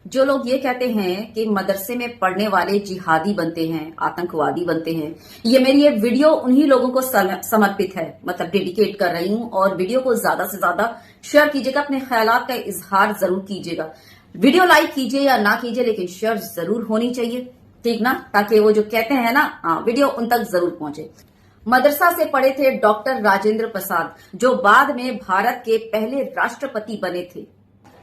जो लोग ये कहते हैं कि मदरसे में पढ़ने वाले जिहादी बनते हैं, आतंकवादी बनते हैं, ये वीडियो उन्हीं लोगों को समर्पित है, मतलब डेडिकेट कर रही हूं। और वीडियो को ज्यादा से ज्यादा शेयर कीजिएगा, अपने ख्यालात का इजहार जरूर कीजिएगा। वीडियो लाइक कीजिए या ना कीजिए, लेकिन शेयर जरूर होनी चाहिए, ठीक ना, ताकि वो जो कहते हैं ना वीडियो उन तक जरूर पहुंचे। मदरसा से पढ़े थे डॉक्टर राजेंद्र प्रसाद, जो बाद में भारत के पहले राष्ट्रपति बने थे।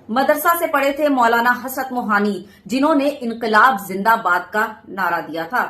मदरसा से पढ़े थे मौलाना हसरत मोहानी, जिन्होंने इनकलाब जिंदाबाद का नारा दिया था।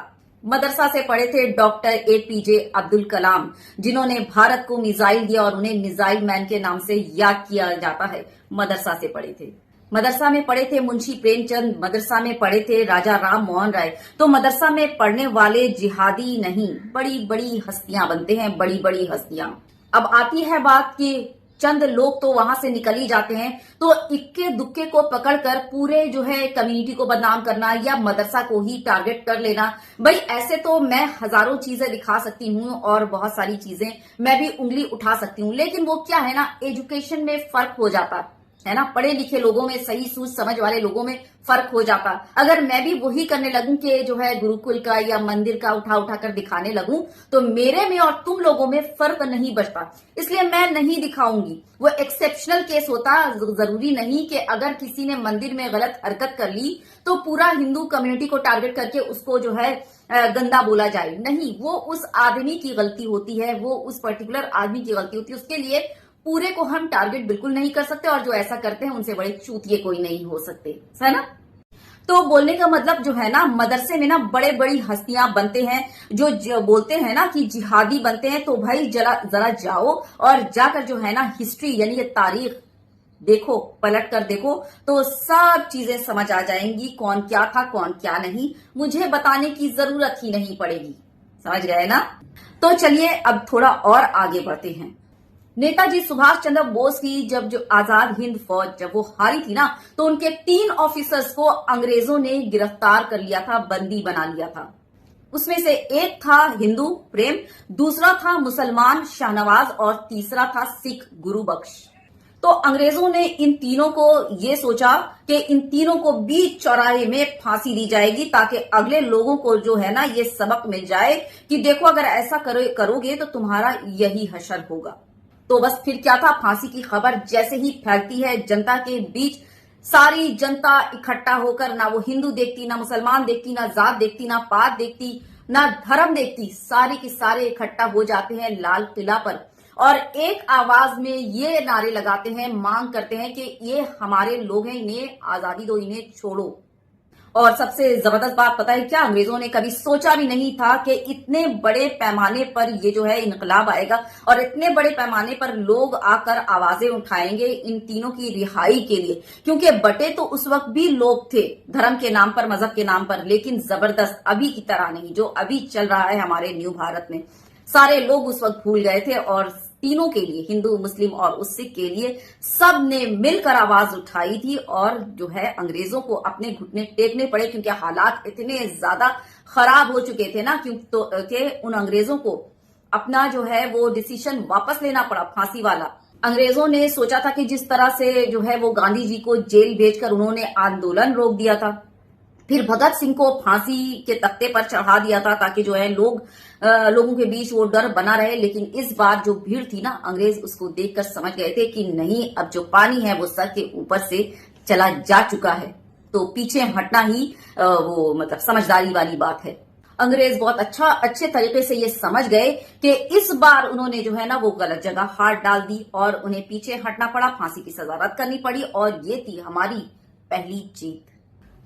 मदरसा से पढ़े थे डॉक्टर एपीजे अब्दुल कलाम, जिन्होंने भारत को मिसाइल दिया और उन्हें मिसाइल मैन के नाम से याद किया जाता है। मदरसा से पढ़े थे। मदरसा में पढ़े थे मुंशी प्रेमचंद, मदरसा में पढ़े थे राजा राम मोहन राय। तो मदरसा में पढ़ने वाले जिहादी नहीं, बड़ी बड़ी हस्तियां बनते हैं, बड़ी बड़ी हस्तियां। अब आती है बात कि चंद लोग तो वहां से निकल ही जाते हैं, तो इक्के दुक्के को पकड़कर पूरे जो है कम्युनिटी को बदनाम करना या मदरसा को ही टारगेट कर लेना। भाई ऐसे तो मैं हजारों चीजें दिखा सकती हूँ और बहुत सारी चीजें मैं भी उंगली उठा सकती हूँ, लेकिन वो क्या है ना, एजुकेशन में फर्क हो जाता है ना, पढ़े लिखे लोगों में, सही सूझ समझ वाले लोगों में फर्क हो जाता। अगर मैं भी वही करने लगूं कि जो है गुरुकुल का या मंदिर का उठा कर दिखाने लगूं, तो मेरे में और तुम लोगों में फर्क नहीं बचता। इसलिए मैं नहीं दिखाऊंगी। वो एक्सेप्शनल केस होता, जरूरी नहीं कि अगर किसी ने मंदिर में गलत हरकत कर ली तो पूरा हिंदू कम्युनिटी को टारगेट करके उसको जो है गंदा बोला जाए। नहीं, वो उस आदमी की गलती होती है, वो उस पर्टिकुलर आदमी की गलती होती है। उसके लिए पूरे को हम टारगेट बिल्कुल नहीं कर सकते, और जो ऐसा करते हैं उनसे बड़े चूतिए कोई नहीं हो सकते, है ना। तो बोलने का मतलब जो है ना, मदरसे में ना बड़े बड़ी हस्तियां बनते हैं, जो बोलते हैं ना कि जिहादी बनते हैं। तो भाई जरा जाओ और जाकर जो है ना हिस्ट्री यानी ये तारीख देखो, पलट कर देखो, तो सब चीजें समझ आ जाएंगी, कौन क्या था कौन क्या नहीं। मुझे बताने की जरूरत ही नहीं पड़ेगी, समझ गए ना। तो चलिए अब थोड़ा और आगे बढ़ते हैं। नेताजी सुभाष चंद्र बोस की जब जो आजाद हिंद फौज जब वो हारी थी ना, तो उनके 3 ऑफिसर्स को अंग्रेजों ने गिरफ्तार कर लिया था, बंदी बना लिया था। उसमें से एक था हिंदू प्रेम, दूसरा था मुसलमान शाहनवाज और तीसरा था सिख गुरुबख्श। तो अंग्रेजों ने इन तीनों को ये सोचा कि इन तीनों को बीच चौराहे में फांसी दी जाएगी, ताकि अगले लोगों को जो है ना ये सबक मिल जाए कि देखो अगर ऐसा करोगे तो तुम्हारा यही हशर होगा। तो बस फिर क्या था, फांसी की खबर जैसे ही फैलती है जनता के बीच, सारी जनता इकट्ठा होकर, ना वो हिंदू देखती, ना मुसलमान देखती, ना जात देखती, ना पात देखती, ना धर्म देखती, सारे के सारे इकट्ठा हो जाते हैं लाल किला पर और एक आवाज में ये नारे लगाते हैं, मांग करते हैं कि ये हमारे लोग हैं, इन्हें आजादी दो, इन्हें छोड़ो। और सबसे जबरदस्त बात पता है क्या, अंग्रेजों ने कभी सोचा भी नहीं था कि इतने बड़े पैमाने पर ये जो है इनकलाब आएगा और इतने बड़े पैमाने पर लोग आकर आवाजें उठाएंगे इन तीनों की रिहाई के लिए। क्योंकि बटे तो उस वक्त भी लोग थे, धर्म के नाम पर, मजहब के नाम पर, लेकिन जबरदस्त अभी की तरह नहीं, जो अभी चल रहा है हमारे न्यू भारत में। सारे लोग उस वक्त भूल गए थे और तीनों के लिए, हिंदू मुस्लिम और उस सिख के लिए, सब ने मिलकर आवाज उठाई थी और जो है अंग्रेजों को अपने घुटने टेकने पड़े, क्योंकि हालात इतने ज्यादा खराब हो चुके थे ना, क्योंकि उन अंग्रेजों को अपना जो है वो डिसीजन वापस लेना पड़ा, फांसी वाला। अंग्रेजों ने सोचा था कि जिस तरह से जो है वो गांधी जी को जेल भेजकर उन्होंने आंदोलन रोक दिया था, फिर भगत सिंह को फांसी के तख्ते पर चढ़ा दिया था, ताकि जो है लोगों के बीच वो डर बना रहे। लेकिन इस बार जो भीड़ थी ना, अंग्रेज उसको देखकर समझ गए थे कि नहीं, अब जो पानी है वो सर के ऊपर से चला जा चुका है, तो पीछे हटना ही वो मतलब समझदारी वाली बात है। अंग्रेज बहुत अच्छे तरीके से ये समझ गए कि इस बार उन्होंने जो है ना वो गलत जगह हाथ डाल दी और उन्हें पीछे हटना पड़ा, फांसी की सजा रद्द करनी पड़ी, और ये थी हमारी पहली जीत।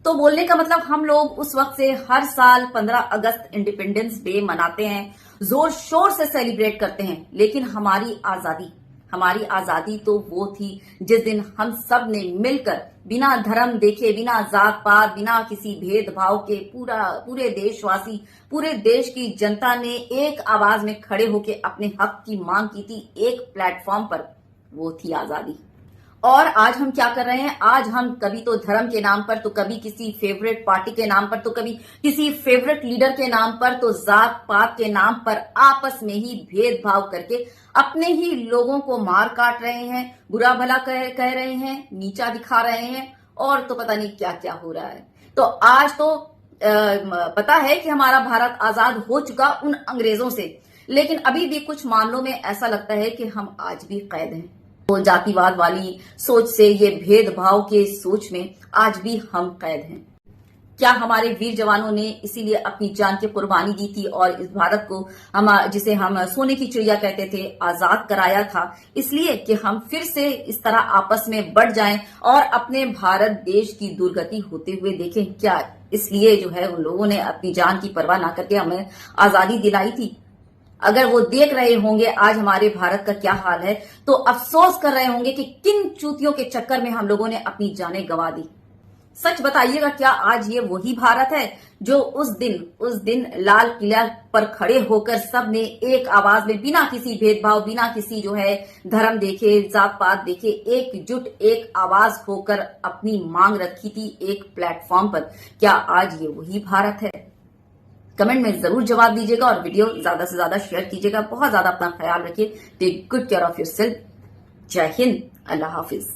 तो बोलने का मतलब, हम लोग उस वक्त से हर साल 15 अगस्त इंडिपेंडेंस डे मनाते हैं, जोर शोर से सेलिब्रेट करते हैं, लेकिन हमारी आजादी तो वो थी जिस दिन हम सब ने मिलकर, बिना धर्म देखे, बिना जात पात, बिना किसी भेदभाव के, पूरे देशवासी, पूरे देश की जनता ने एक आवाज में खड़े होकर अपने हक की मांग की थी, एक प्लेटफॉर्म पर। वो थी आजादी। और आज हम क्या कर रहे हैं, आज हम कभी तो धर्म के नाम पर, तो कभी किसी फेवरेट पार्टी के नाम पर, तो कभी किसी फेवरेट लीडर के नाम पर, तो जात पात के नाम पर आपस में ही भेदभाव करके अपने ही लोगों को मार काट रहे हैं, बुरा भला कह रहे हैं, नीचा दिखा रहे हैं और तो पता नहीं क्या क्या हो रहा है। तो आज तो पता है कि हमारा भारत आजाद हो चुका उन अंग्रेजों से, लेकिन अभी भी कुछ मामलों में ऐसा लगता है कि हम आज भी कैद हैं। तो जातिवाद वाली सोच से, ये भेदभाव के सोच में आज भी हम कैद हैं। क्या हमारे वीर जवानों ने इसीलिए अपनी जान की कुर्बानी दी थी और इस भारत को जिसे हम सोने की चिड़िया कहते थे, आजाद कराया था, इसलिए कि हम फिर से इस तरह आपस में बढ़ जाएं और अपने भारत देश की दुर्गति होते हुए देखें? क्या इसलिए जो है उन लोगों ने अपनी जान की परवाह ना करके हमें आजादी दिलाई थी? अगर वो देख रहे होंगे आज हमारे भारत का क्या हाल है, तो अफसोस कर रहे होंगे कि किन चूतियों के चक्कर में हम लोगों ने अपनी जानें गंवा दी। सच बताइएगा, क्या आज ये वही भारत है जो उस दिन लाल किला पर खड़े होकर सब ने एक आवाज में, बिना किसी भेदभाव, बिना किसी जो है धर्म देखे, जात पात देखे, एकजुट एक आवाज होकर अपनी मांग रखी थी एक प्लेटफॉर्म पर? क्या आज ये वही भारत है? कमेंट में जरूर जवाब दीजिएगा और वीडियो ज्यादा से ज्यादा शेयर कीजिएगा। बहुत ज्यादा अपना ख्याल रखिए। Take good care of yourself. जय हिंद, अल्लाह हाफिज।